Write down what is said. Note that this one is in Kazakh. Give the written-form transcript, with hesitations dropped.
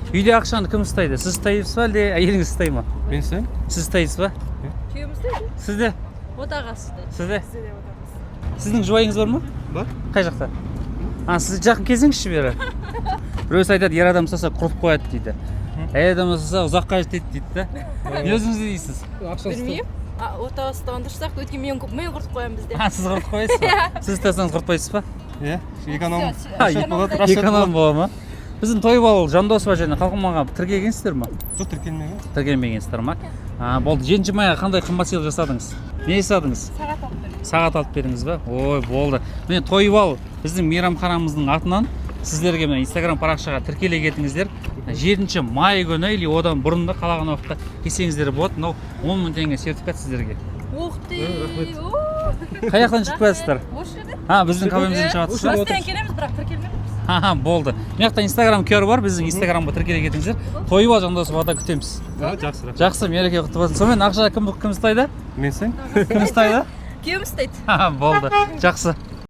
Үйде ақшаны кім ұстайды? Сіз ұстайсыз ба, әлде әйеліңіз ұстай ма? Мен істеймін. Сіз ұстайсыз ба? Күйеуім істейді. Сізде? Отағасы істейді. Сізде? Бізде де отағасы. Сіздің жұбайыңыз бар ма? Бар. Қай жақта? Сіз жақын келсеңізші бері. Біреусі айтады, ер адам ұстаса құрып қояды дейді. Әйел адам ұстаса ұзаққа жетеді дейді да. Не өзіңіз не дейсіз? Білмеймін. Отағасы ұстағанда өйткені мен құртып қоямын бізде. Сіз құртып қоясыз ба? Сіз ұстасаңыз құртпайсыз ба? Иә, эконом. Эконом бола ма? Біздің Тойбал Жандосова және Қалқыманға тіркелгенсіздер ма? Жоқ, тіркелмеген. Тіркелмегенсіздер ма? Болды, 7 майға қандай қымбат сыйлық жасадыңыз? Не жасадыңыз? Сағат алып бердім. Сағат алып бердіңіз ба? Ой, болды. Міне Тойбал біздің мейрамханамыздың атынан сіздерге мына Instagram парақшаға тіркеле кетіңіздер. 7 май күні или одан бұрын да қалаған уақытта келсеңіздер болады. Мынау 10 мың теңге сертификат сіздерге. Ух ты! Қай жақтан шығып келесіздер? Осы жерде. Біздің кафемізден шығасыздар. Бастан келеміз, бірақ тіркелмедік. Болды. Мына жақта Instagram QR бар, біздің Instagramға тіркеле кетіңіздер. Тойбал Жандосовада күтеміз. Жақсы. Жақсы, мереке құтты болсын. Сонымен ақша кім ұстайды? Мен істеймін. Кім ұстайды? Күйеуім істейді. Болды. Жақсы.